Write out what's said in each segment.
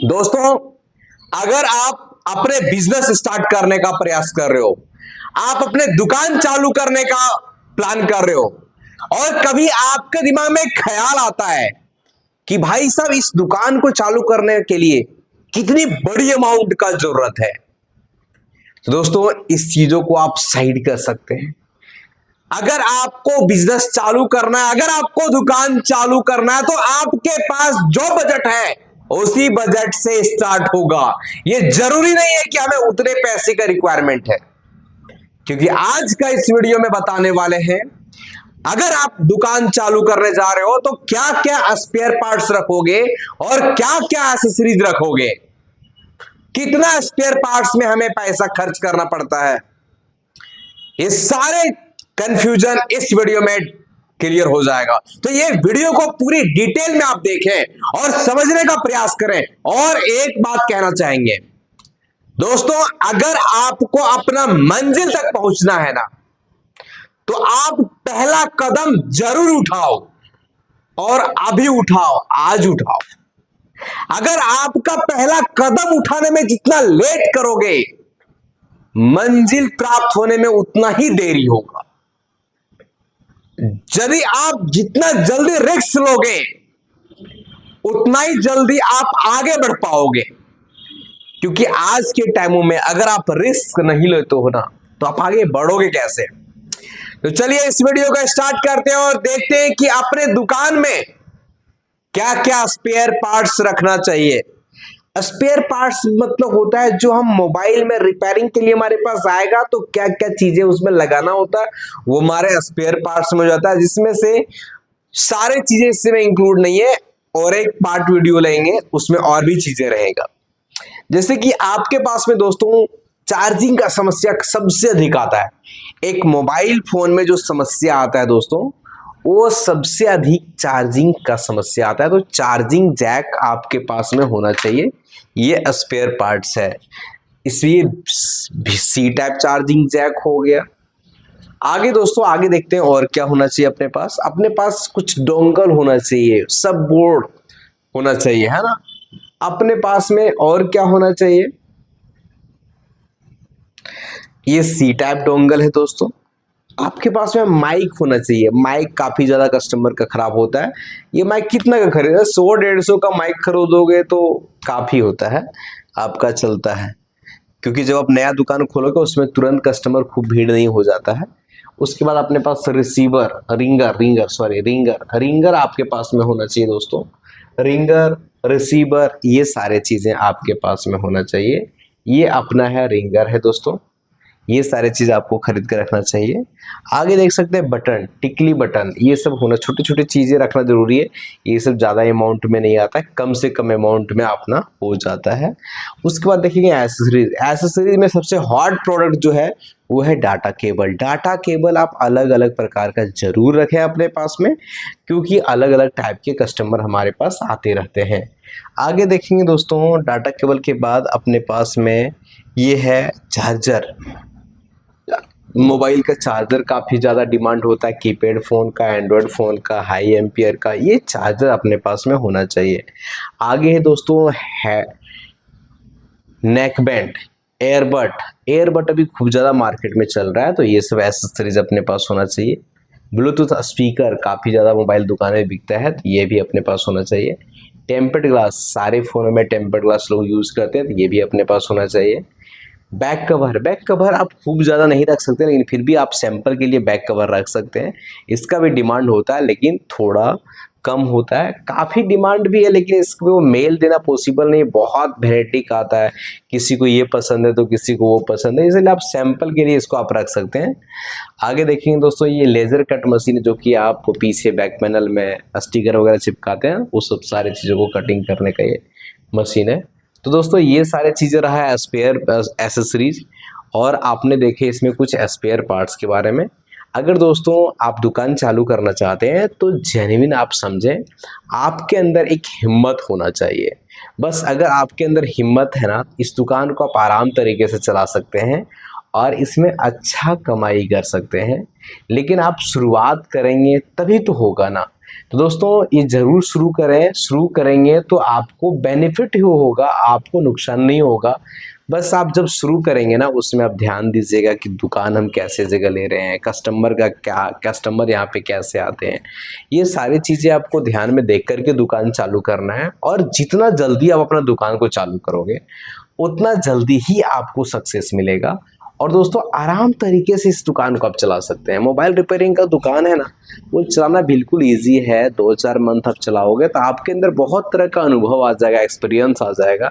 दोस्तों, अगर आप अपने बिजनेस स्टार्ट करने का प्रयास कर रहे हो, आप अपने दुकान चालू करने का प्लान कर रहे हो और कभी आपके दिमाग में ख्याल आता है कि भाई साहब इस दुकान को चालू करने के लिए कितनी बड़ी अमाउंट का जरूरत है, तो दोस्तों इस चीजों को आप साइड कर सकते हैं। अगर आपको बिजनेस चालू करना है, अगर आपको दुकान चालू करना है, तो आपके पास जो बजट है उसी बजट से स्टार्ट होगा। ये जरूरी नहीं है कि हमें उतने पैसे का रिक्वायरमेंट है, क्योंकि आज का इस वीडियो में बताने वाले हैं अगर आप दुकान चालू करने जा रहे हो तो क्या क्या स्पेयर पार्ट्स रखोगे और क्या क्या एसेसरीज रखोगे, कितना स्पेयर पार्ट्स में हमें पैसा खर्च करना पड़ता है। ये सारे कंफ्यूजन इस वीडियो में क्लियर हो जाएगा। तो ये वीडियो को पूरी डिटेल में आप देखें और समझने का प्रयास करें। और एक बात कहना चाहेंगे दोस्तों, अगर आपको अपना मंजिल तक पहुंचना है ना, तो आप पहला कदम जरूर उठाओ और अभी उठाओ, आज उठाओ। अगर आपका पहला कदम उठाने में जितना लेट करोगे, मंजिल प्राप्त होने में उतना ही देरी होगा। यदि आप जितना जल्दी रिस्क लोगे, उतना ही जल्दी आप आगे बढ़ पाओगे, क्योंकि आज के टाइमों में अगर आप रिस्क नहीं लेते हो ना, तो आप आगे बढ़ोगे कैसे। तो चलिए इस वीडियो का स्टार्ट करते हैं और देखते हैं कि अपने दुकान में क्या क्या स्पेयर पार्ट्स रखना चाहिए। स्पेयर पार्ट्स मतलब होता है जो हम मोबाइल में रिपेयरिंग के लिए हमारे पास आएगा, तो क्या क्या चीजें उसमें लगाना होता है वो हमारे स्पेयर पार्ट्स में हो जाता है, जिसमें से सारे चीजें इसमें इंक्लूड नहीं है। और एक पार्ट वीडियो लेंगे, उसमें और भी चीजें रहेगा। जैसे कि आपके पास में दोस्तों चार्जिंग का समस्या सबसे अधिक आता है। एक मोबाइल फोन में जो समस्या आता है दोस्तों, वो सबसे अधिक चार्जिंग का समस्या आता है। तो चार्जिंग जैक आपके पास में होना चाहिए, ये स्पेयर पार्ट्स है। इसलिए सी टाइप चार्जिंग जैक हो गया। आगे दोस्तों आगे देखते हैं और क्या होना चाहिए अपने पास। अपने पास कुछ डोंगल होना चाहिए, सब बोर्ड होना चाहिए, है ना। अपने पास में और क्या होना चाहिए, ये सी टाइप डोंगल है दोस्तों। आपके पास में माइक होना चाहिए। माइक काफी ज्यादा कस्टमर का खराब होता है। ये माइक कितना का खरीदा, 100-150 का माइक खरीदोगे तो काफी होता है, आपका चलता है। क्योंकि जब आप नया दुकान खोलोगे उसमें तुरंत कस्टमर खूब भीड़ नहीं हो जाता है। उसके बाद अपने पास रिसीवर, रिंगर आपके पास में होना चाहिए दोस्तों। रिंगर, रिसीवर, ये सारे चीजें आपके पास में होना चाहिए। ये अपना है रिंगर है दोस्तों, ये सारी चीज आपको खरीद कर रखना चाहिए। आगे देख सकते हैं बटन, टिकली बटन, ये सब होना, छोटी छोटी चीजें रखना जरूरी है। ये सब ज्यादा अमाउंट में नहीं आता है, कम से कम अमाउंट में अपना हो जाता है। उसके बाद देखेंगे एसेसरीज। एसेसरीज में सबसे हॉट प्रोडक्ट जो है वो है डाटा केबल। डाटा केबल आप अलग अलग प्रकार का जरूर रखें अपने पास में, क्योंकि अलग अलग टाइप के कस्टमर हमारे पास आते रहते हैं। आगे देखेंगे दोस्तों डाटा केबल के बाद अपने पास में ये है चार्जर। मोबाइल का चार्जर काफ़ी ज़्यादा डिमांड होता है, कीपैड फ़ोन का, एंड्रॉयड फ़ोन का, हाई एम्पियर का, ये चार्जर अपने पास में होना चाहिए। आगे है दोस्तों है नेक बैंड, एयरबड अभी खूब ज़्यादा मार्केट में चल रहा है, तो ये सब एसेसरीज अपने पास होना चाहिए। ब्लूटूथ स्पीकर काफ़ी ज़्यादा मोबाइल दुकान में बिकता है, तो ये भी अपने पास होना चाहिए। टेम्पर्ड ग्लास, सारे फ़ोनों में टेम्पर्ड ग्लास लोग यूज़ करते हैं, तो ये भी अपने पास होना चाहिए। बैक कवर आप खूब ज़्यादा नहीं रख सकते, लेकिन फिर भी आप सैंपल के लिए बैक कवर रख सकते हैं। इसका भी डिमांड होता है, लेकिन थोड़ा कम होता है। काफ़ी डिमांड भी है, लेकिन इसको मेल देना पॉसिबल नहीं, बहुत वेराइटी का आता है। किसी को ये पसंद है तो किसी को वो पसंद है, इसलिए आप सैंपल के लिए इसको आप रख सकते हैं। आगे देखेंगे दोस्तों ये लेज़र कट मशीन है, जो कि आप पीछे बैक पैनल में स्टिकर वगैरह चिपकाते हैं, वो सब सारी चीज़ों को कटिंग करने का ये मशीन है। तो दोस्तों ये सारे चीज़ें रहा है स्पेयर एसेसरीज, और आपने देखे इसमें कुछ स्पेयर पार्ट्स के बारे में। अगर दोस्तों आप दुकान चालू करना चाहते हैं तो जेन्युइन आप समझें, आपके अंदर एक हिम्मत होना चाहिए। बस अगर आपके अंदर हिम्मत है ना, इस दुकान को आप आराम तरीके से चला सकते हैं और इसमें अच्छा कमाई कर सकते हैं। लेकिन आप शुरुआत करेंगे तभी तो होगा ना। तो दोस्तों ये जरूर शुरू करें, शुरू करेंगे तो आपको बेनिफिट ही होगा, आपको नुकसान नहीं होगा। बस आप जब शुरू करेंगे ना उसमें आप ध्यान दीजिएगा कि दुकान हम कैसे जगह ले रहे हैं, कस्टमर का क्या, कस्टमर यहाँ पे कैसे आते हैं, ये सारी चीज़ें आपको ध्यान में देख करके दुकान चालू करना है। और जितना जल्दी आप अपना दुकान को चालू करोगे उतना जल्दी ही आपको सक्सेस मिलेगा। और दोस्तों आराम तरीके से इस दुकान को आप चला सकते हैं। मोबाइल रिपेयरिंग का दुकान है ना, वो चलाना बिल्कुल इजी है। 2-4 मंथ आप चलाओगे तो आपके अंदर बहुत तरह का अनुभव आ जाएगा, एक्सपीरियंस आ जाएगा।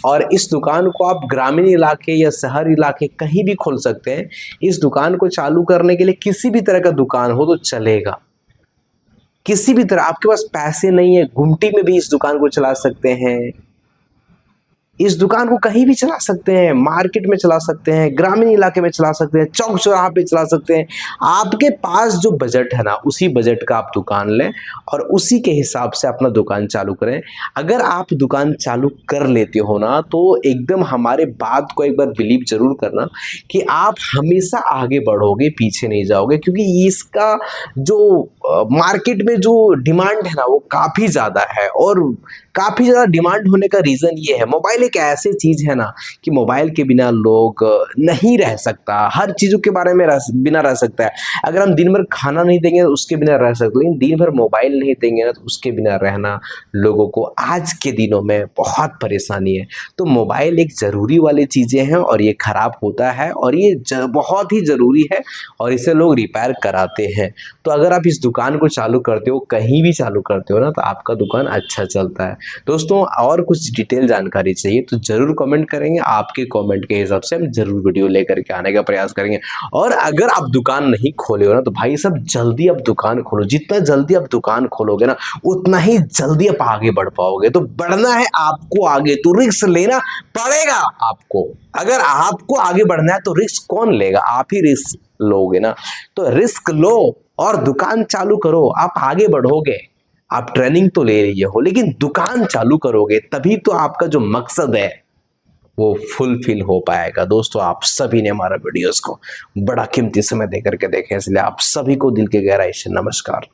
और इस दुकान को आप ग्रामीण इलाके या शहर इलाके कहीं भी खोल सकते हैं। इस दुकान को चालू करने के लिए किसी भी तरह का दुकान हो तो चलेगा, किसी भी तरह। आपके पास पैसे नहीं है, गुमटी में भी इस दुकान को चला सकते हैं। इस दुकान को कहीं भी चला सकते हैं, मार्केट में चला सकते हैं, ग्रामीण इलाके में चला सकते हैं, चौक चौराहा पे चला सकते हैं। आपके पास जो बजट है ना, उसी बजट का आप दुकान लें और उसी के हिसाब से अपना दुकान चालू करें। अगर आप दुकान चालू कर लेते हो ना तो एकदम हमारे बात को एक बार बिलीव जरूर करना कि आप हमेशा आगे बढ़ोगे, पीछे नहीं जाओगे। क्योंकि इसका जो मार्केट में जो डिमांड है ना वो काफ़ी ज़्यादा है। और काफ़ी ज़्यादा डिमांड होने का रीज़न ये है, मोबाइल एक ऐसी चीज़ है ना कि मोबाइल के बिना लोग नहीं रह सकता। हर चीज़ों के बारे में बिना रह सकता है। अगर हम दिन भर खाना नहीं देंगे तो उसके बिना रह सकते, लेकिन दिन भर मोबाइल नहीं देंगे ना तो उसके बिना रहना लोगों को आज के दिनों में बहुत परेशानी है। तो मोबाइल एक ज़रूरी वाली चीज़ें हैं और ये ख़राब होता है और ये बहुत ही ज़रूरी है और इसे लोग रिपेयर कराते हैं। तो अगर आप इस दुकान को चालू करते हो, कहीं भी चालू करते हो ना, तो आपका दुकान अच्छा चलता है। दोस्तों और कुछ डिटेल जानकारी चाहिए तो जरूर कमेंट करेंगे। आपके कमेंट के हिसाब से हम जरूर वीडियो लेकर के आने का प्रयास करेंगे। और अगर आप दुकान नहीं खोले हो ना तो भाई साहब जल्दी आप दुकान खोलो। जितना जल्दी आप दुकान खोलोगे ना उतना ही जल्दी आप आगे बढ़ पाओगे। तो बढ़ना है आपको आगे तो रिस्क लेना पड़ेगा आपको। अगर आपको आगे बढ़ना है तो रिस्क कौन लेगा? आप ही रिस्क लोगे ना। तो रिस्क लो और दुकान चालू करो, आप आगे बढ़ोगे। आप ट्रेनिंग तो ले रही हो लेकिन दुकान चालू करोगे तभी तो आपका जो मकसद है वो फुलफिल हो पाएगा। दोस्तों आप सभी ने हमारा वीडियोस को बड़ा कीमती समय देकर के देखे, इसलिए आप सभी को दिल के गहराई से नमस्कार।